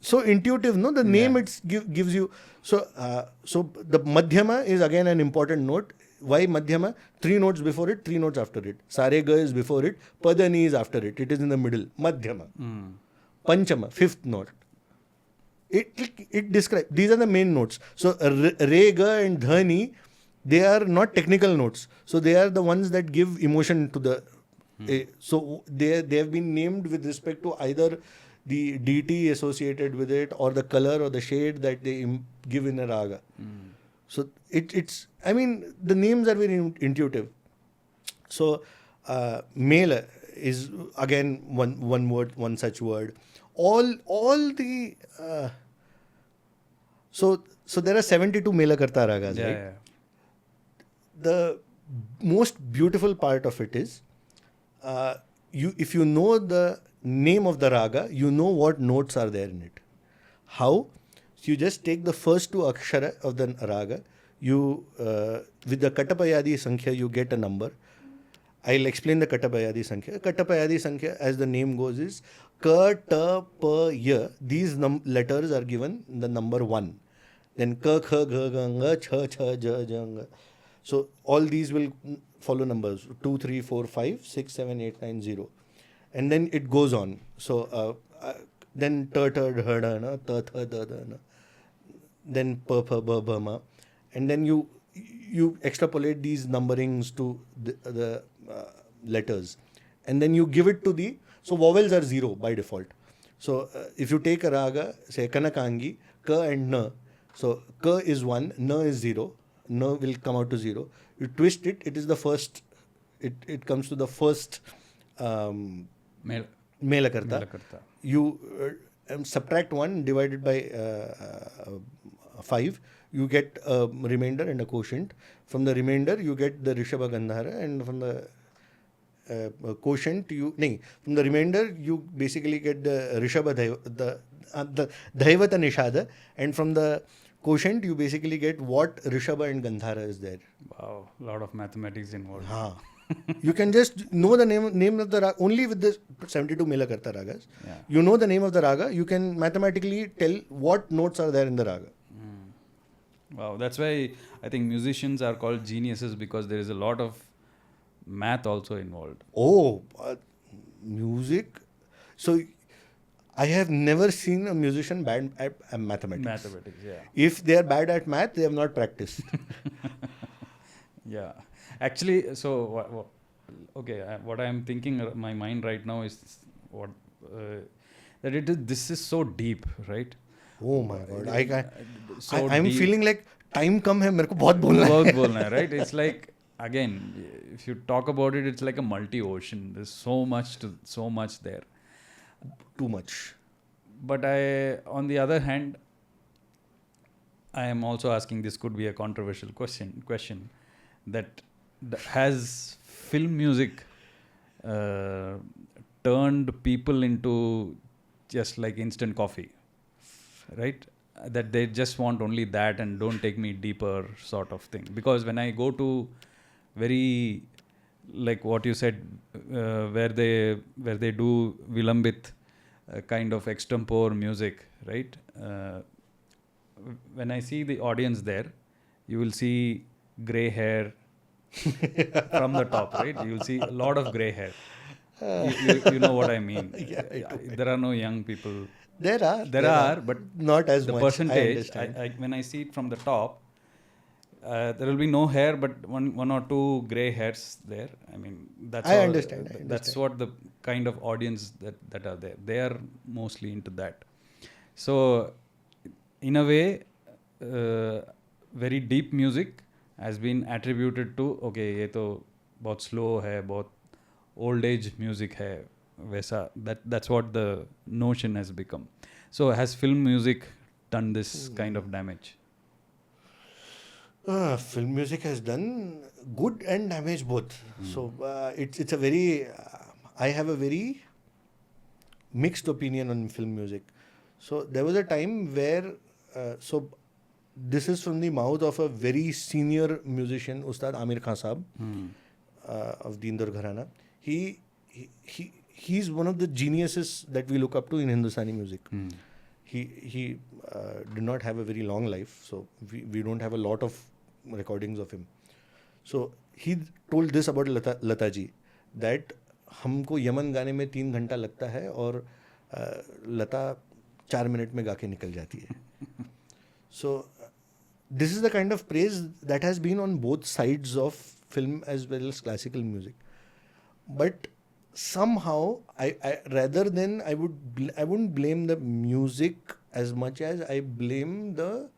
So intuitive, no? The name it gives you. So the Madhyama is again an important note. Why Madhyama? 3 notes before it, 3 notes after it. Sare Ga is before it, Padani is after it. It is in the middle. Madhyama. Panchama, 5th note. It describes, these are the main notes. So Re, Ga and Dhani, they are not technical notes. So they are the ones that give emotion to the... so they have been named with respect to either the deity associated with it or the color or the shade that they give in a raga. So it's the names are very intuitive. So Mela is again one word, one such word. All the so there are 72 Mela Karta ragas, right? Yeah. The most beautiful part of it is if you know the name of the raga, you know what notes are there in it. How? So you just take the first 2 akshara of the raga. You with the Katapayadi Sankhya, you get a number. I'll explain the Katapayadi Sankhya. Katapayadi Sankhya, as the name goes, is Ka, Ta, Pa, Ya. These letters are given the number 1. Then Ka, Kha, Gha, Ga, Nga, Cha, Cha, Ja, Ja, Nga. So all these will follow numbers 2, 3, 4, 5, 6, 7, 8, 9, 0. And then it goes on. So then Ta, Ta, Dha, Da, Na, Ta, Tha, Da, Da, Na. Then Pa, Pa, Ba, Ba, Ma. And then you extrapolate these numberings to the letters. And then you give it to so vowels are 0 by default. So if you take a raga, say Kanakangi, Ka and Na. So Ka is 1, Na is 0. no will come out to 0. You twist it, it is the first, it comes to the first Mela Melakarta. Karta. You subtract 1 divided by 5, you get a remainder and a quotient. From the remainder, you get the Rishabha Gandhara, and from the quotient, from the remainder, you basically get the Rishabha the Dhaivata Nishada, and from the quotient, you basically get what Rishabha and Gandhara is there. Wow, a lot of mathematics involved. You can just know the name of the raga only with the 72 Melakarta ragas. Yeah. You know the name of the raga, you can mathematically tell what notes are there in the raga. Wow, that's why I think musicians are called geniuses, because there is a lot of math also involved. Music. So I have never seen a musician bad at mathematics. Mathematics, yeah. If they are bad at math, they have not practiced. Yeah. Actually, so what I am thinking in my mind right now is that this is so deep, right? Oh my God! So I'm deep. feeling like time कम है, मेरे को बहुत बोलना है. बहुत बोलना है, right? It's like, again, if you talk about it, it's like a multi-ocean. There's so much there. Too much. But on the other hand, I am also asking, this could be a controversial question that has film music turned people into just like instant coffee, right? That they just want only that and don't take me deeper sort of thing. Because when I go to very, like what you said, where they do Vilambit kind of extempore music, right? When I see the audience there, you will see grey hair from the top, right? You will see a lot of grey hair. You know what I mean? Yeah, there are no young people. There are, but not as the much. percentage. When I see it from the top, there will be no hair, but one or two grey hairs there. I mean, I understand. That's what the kind of audience that are there. They are mostly into that. So, in a way, very deep music has been attributed to, okay, ये तो बहुत slow है, बहुत old age music है, वैसा. That's what the notion has become. So has film music done this kind of damage? Film music has done good and damage both. So it's a very I have a very mixed opinion on film music. So there was a time where so this is from the mouth of a very senior musician, Ustad Amir Khan Saab of the Indur Gharana. He's one of the geniuses that we look up to in Hindustani music. He did not have a very long life, so we don't have a lot of recordings of him. So he told this about Lata ji, that हमको Yemen गाने में 3 घंटा लगता है और लता 4 minute में गा के निकल जाती है. So this is the kind of praise that has been on both sides of film as well as classical music. But somehow I rather than I wouldn't blame the music as much as I blame the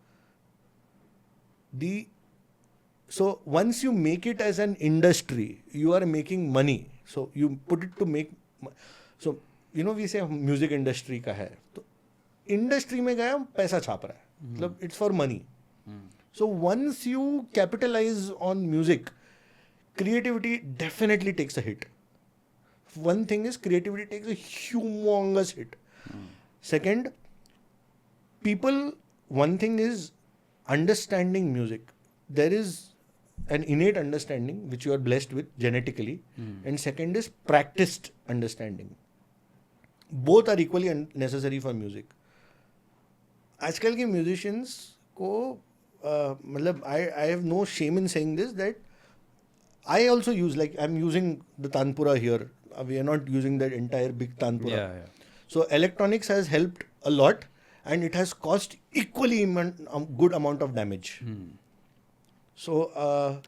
so once you make it as an industry, you are making money. So you put it to make, so we say music industry का है, तो industry में गया पैसा छाप रहा है, मतलब it's for money. So once you capitalize on music, creativity definitely takes a hit. One thing is creativity takes a humongous hit. Second, one thing is understanding music. There is an innate understanding which you are blessed with genetically, and second is practiced understanding. Both are equally necessary for music. आजकल के musicians को मतलब I have no shame in saying this, that I also use, like I'm using the Tanpura here. We are not using that entire big Tanpura. Yeah. So electronics has helped a lot, and it has caused equally good amount of damage. So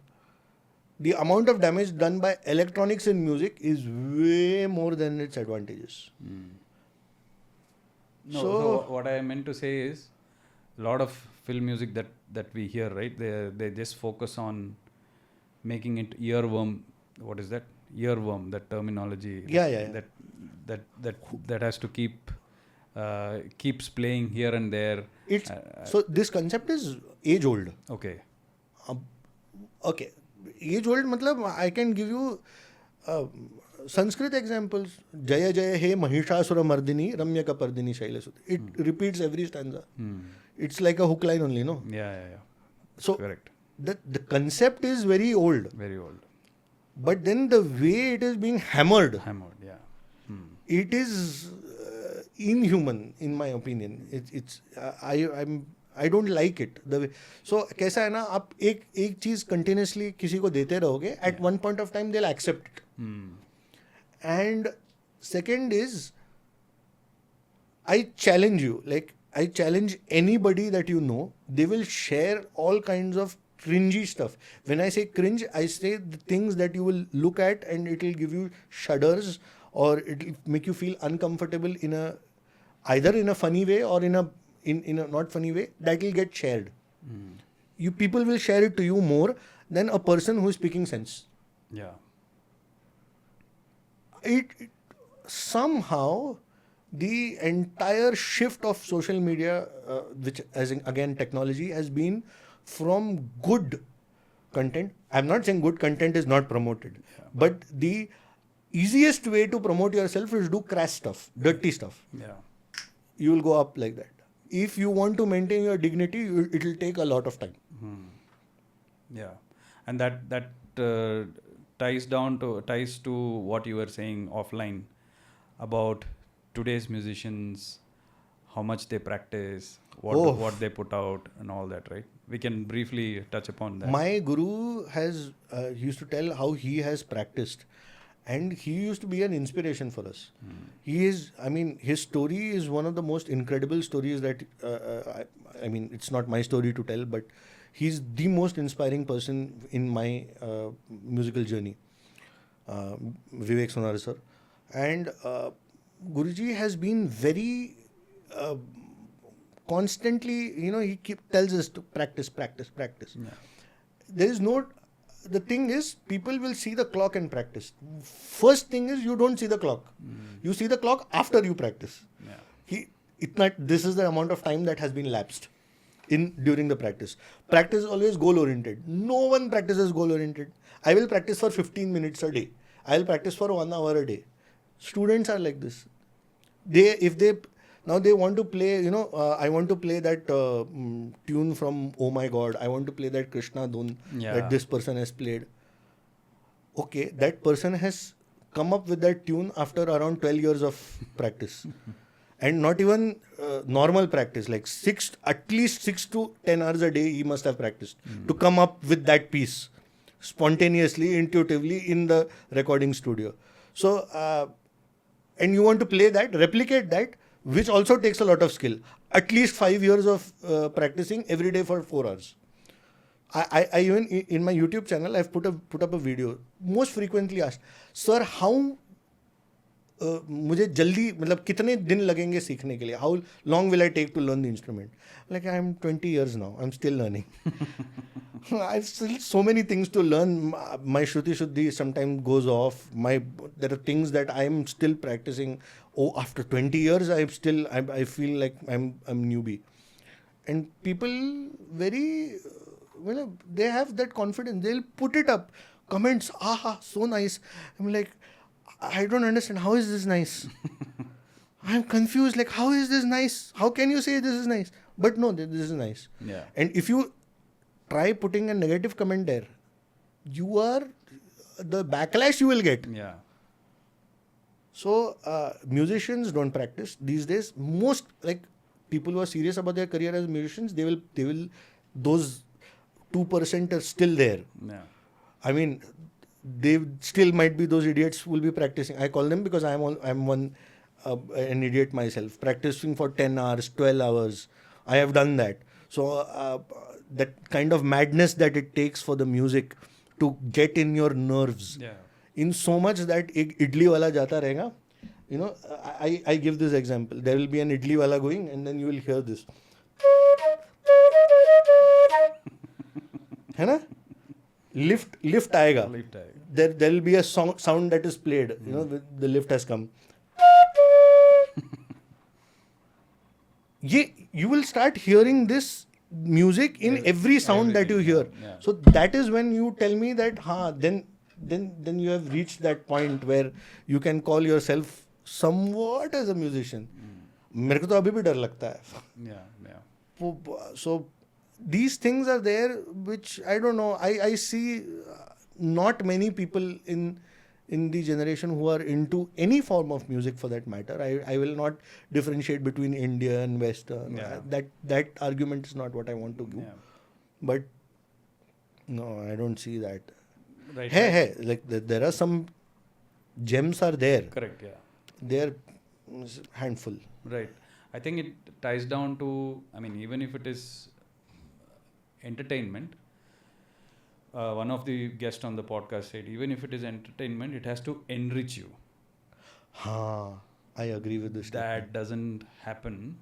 the amount of damage done by electronics in music is way more than its advantages. No, so what I meant to say is, a lot of film music that we hear, right? They just focus on making it earworm. What is that? Earworm, that terminology. Yeah. That has to keeps playing here and there. So this concept is age old. Okay. Okay, age old matlab I can give you Sanskrit examples. Jaya Jaya He Mahishasura Mardini Ramya Kapardini Shailasut. It repeats every stanza. It's like a hook line only, no? Yeah. So correct. The concept is very old. Very old. But then the way it is being hammered, yeah. it is inhuman in my opinion. I don't like it the way. So कैसा है ना, आप एक चीज continuously किसी को देते रहोगे, at one point of time they'll accept it. And second is, I challenge you, like I challenge anybody that you know, they will share all kinds of cringy stuff. When I say cringe, I say the things that you will look at and it will give you shudders, or it will make you feel uncomfortable either in a funny way or in a not funny way, that will get shared. You people will share it to you more than a person who is speaking sense. Yeah. It somehow the entire shift of social media, which as in, again technology, has been from good content. I'm not saying good content is not promoted, but the easiest way to promote yourself is do crass stuff, dirty stuff. Yeah. You will go up like that. If you want to maintain your dignity, it will take a lot of time. Yeah, and that ties to what you were saying offline about today's musicians, how much they practice, what they put out, and all that, right? We can briefly touch upon that. My guru has used to tell how he has practiced, and he used to be an inspiration for us. He is, I mean, his story is one of the most incredible stories that, I mean, it's not my story to tell, but he's the most inspiring person in my musical journey. Vivek Sonar sir. And Guruji has been very constantly, he tells us to practice. Yeah. There is no... The thing is, people will see the clock and practice. First thing is, you don't see the clock. You see the clock after you practice. Yeah. This is the amount of time that has been lapsed during the practice. Practice is always goal-oriented. No one practices goal-oriented. I will practice for 15 minutes a day. I will practice for 1 hour a day. Students are like this. Now they want to play, I want to play that tune from Oh My God. I want to play that Krishna Dhun that this person has played. Okay, that person has come up with that tune after around 12 years of practice. And not even normal practice, like at least 6 to 10 hours a day he must have practiced to come up with that piece spontaneously, intuitively in the recording studio. So, and you want to play that, replicate that, which also takes a lot of skill. At least 5 years of practicing every day for 4 hours. I even in my YouTube channel, I've put up a video. Most frequently asked, sir, how मुझे जल्दी मतलब कितने दिन लगेंगे सीखने के लिए? How long will I take to learn the instrument? Like I'm 20 years now. I'm still learning. I've still so many things to learn. My Shruti Shuddhi sometimes goes off. There are things that I'm still practicing. Oh, after 20 years, I feel like I'm newbie. And people they have that confidence. They'll put it up. Comments, so nice. I'm like, I don't understand. How is this nice? I'm confused. Like, how is this nice? How can you say this is nice? But no, this is nice. Yeah. And if you try putting a negative comment there, the backlash you will get. Yeah. So, musicians don't practice these days. Most, like, people who are serious about their career as musicians, they will, those 2% are still there. Yeah. I mean, they still might be those idiots who will be practicing. I call them because I'm an idiot myself. Practicing for 10 hours, 12 hours. I have done that. So that kind of madness that it takes for the music to get in your nerves. Yeah. In so much that ek idli wala jata rahega. I give this example. There will be an idli wala going and then you will hear this. है ना? Lift आएगा. Lift आएगा. There will be a sound that is played. You know, the lift has come. You will start hearing this music in every sound that you hear. Yeah. So that is when you tell me that then you have reached that point where you can call yourself somewhat as a musician. मेरे को तो अभी भी डर लगता है. Yeah. So these things are there, which I don't know. I see not many people in the generation who are into any form of music for that matter. I will not differentiate between Indian, Western. Yeah. That argument is not what I want to give. Yeah. But no, I don't see that. Right. Hey, like there are some gems are there. Correct. Yeah. They're handful. Right. I think it ties down to, I mean, even if it is entertainment, one of the guests on the podcast said, even if it is entertainment, it has to enrich you. I agree with this. That doesn't happen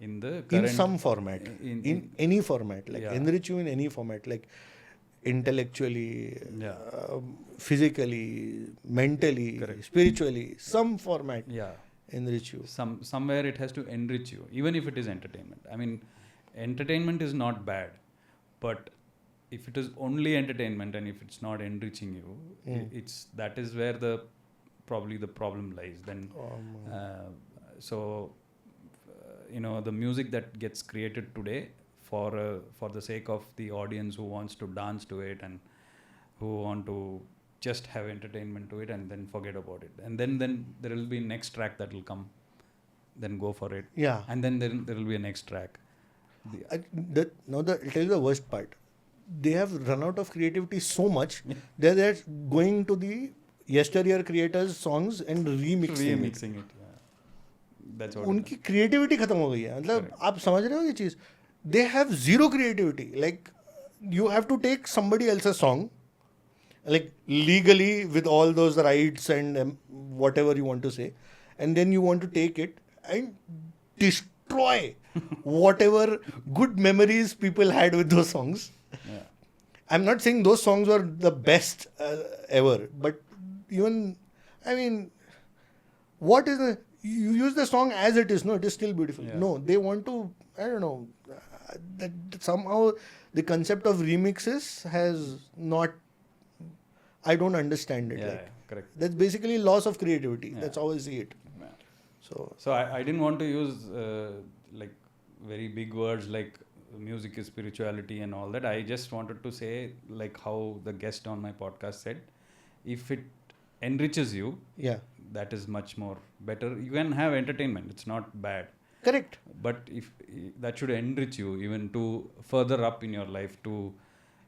in the current... In some format. In any format. Like enrich you in any format. Like intellectually, physically, mentally, correct, spiritually, some format. Yeah. Enrich you. Somewhere it has to enrich you, even if it is entertainment. I mean, entertainment is not bad, but if it is only entertainment and if it's not enriching you, that is where probably the problem lies. Then, the music that gets created today for the sake of the audience who wants to dance to it and who want to just have entertainment to it and then forget about it, and then there will be next track that will come, then go for it, and then there will be a next track. I'll tell you the worst part. They have run out of creativity so much that they're going to the yesteryear creators' songs and remixing it. That's what उनकी creativity खत्म हो गई है. मतलब आप समझ रहे हो ये चीज? They have zero creativity. Like you have to take somebody else's song, like legally with all those rights and whatever you want to say, and then you want to take it and destroy whatever good memories people had with those songs. Yeah. I'm not saying those songs were the best ever, but even, I mean, what is the, you use the song as it is, no, it is still beautiful. Yeah. No, they want to, I don't know, that somehow the concept of remixes has not, I don't understand it. Yeah, correct. That's basically loss of creativity. Yeah. That's how I see it. Yeah. So I didn't want to use like very big words like music is spirituality and all that. I just wanted to say, like how the guest on my podcast said, if it enriches you, that is much more better. You can have entertainment. It's not bad. Correct. But if that should enrich you even to further up in your life, to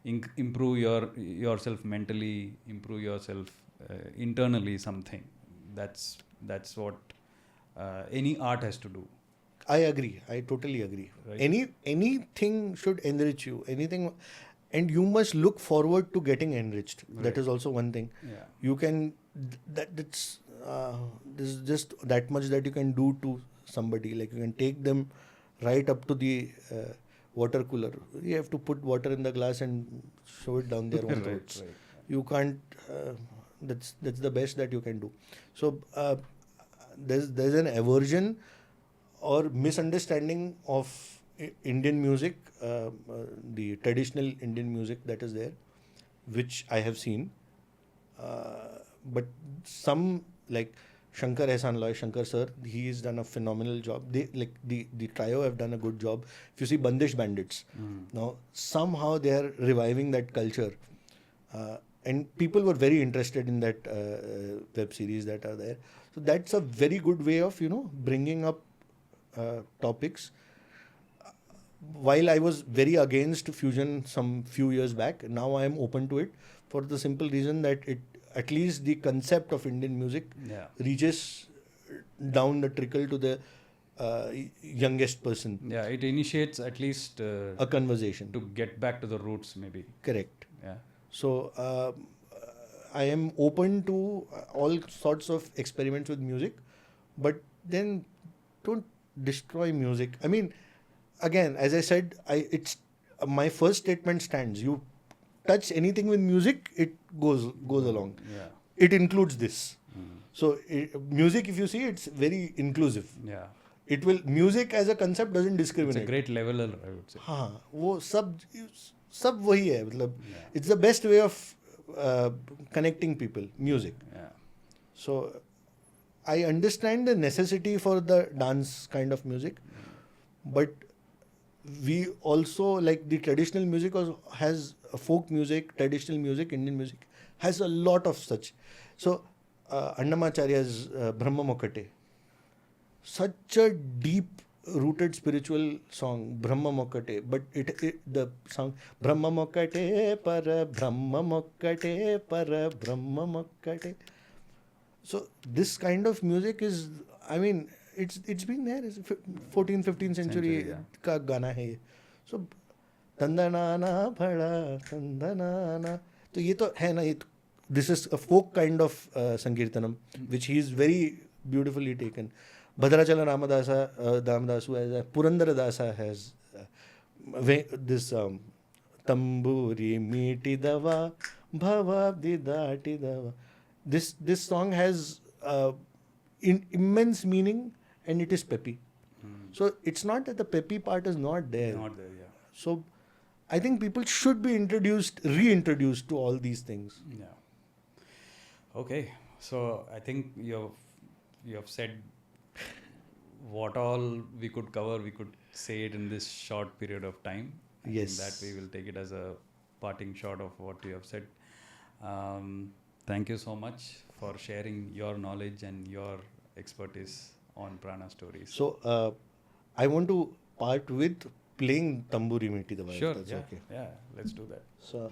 improve yourself mentally, improve yourself internally, something. That's what any art has to do. I agree. I totally agree. Right. Anything should enrich you. Anything, and you must look forward to getting enriched. Right. That is also one thing. Yeah. You can. That's there's just that much that you can do to somebody. Like you can take them right up to the water cooler. You have to put water in the glass and shove it down their own throats. Right. You can't. That's the best that you can do. So there's an aversion or misunderstanding of Indian music, the traditional Indian music that is there, which I have seen. But some, like Shankar Ehsan Loy, Shankar sir, he's done a phenomenal job. They, like the trio, have done a good job. If you see Bandish Bandits, now somehow they are reviving that culture. And people were very interested in that web series that are there. So that's a very good way of, bringing up topics. While I was very against fusion some few years back, now I am open to it for the simple reason that it, at least the concept of Indian music reaches down the trickle to the youngest person. Yeah, it initiates at least a conversation to get back to the roots, maybe. Correct. Yeah. So I am open to all sorts of experiments with music, but then don't destroy music. I mean, again, as I said, it's my first statement stands. You touch anything with music, it goes along. Yeah. It includes this. So music, if you see, it's very inclusive. Yeah. It will, music as a concept doesn't It's discriminate. a great leveler, I would say. हाँ, वो सब वही है, मतलब it's the best way of connecting people, music. Yeah. So I understand the necessity for the dance kind of music, but we also, like the traditional music also has folk music, traditional music, Indian music has a lot of such. So Annamacharya's Brahma Mokkate, such a deep rooted spiritual song, Brahma Mokkate, but the song Brahma Mokkate para Brahma Mokkate para Brahma Mokkate. So this kind of music is, I mean, it's been there, 14th 15th century का गाना है ये. So तंदनाना भड़ा तंदनाना, तो ये तो है ना, ये this is a folk kind of Sankirtanam, which he is very beautifully taken. Bhadrachala Damadasu has, Purandara Dasa has this Tamburi Meeti Dava Bhavabdi Dati Dava. This song has immense meaning, and it is peppy. So it's not that the peppy part is not there. Not there, yeah. So I think people should be reintroduced to all these things. Yeah. Okay. So I think you have said what all we could cover. We could say it in this short period of time. Yes. That we will take it as a parting shot of what you have said. Thank you so much for sharing your knowledge and your expertise on Prana stories. So I want to part with playing Tamburi Meeti Dava. Sure. That's okay. Yeah. Let's do that. So.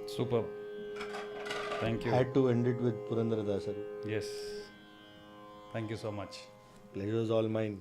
Superb. Thank you. Had to end it with Purandara Dasaru. Yes. Thank you so much. Pleasure is all mine.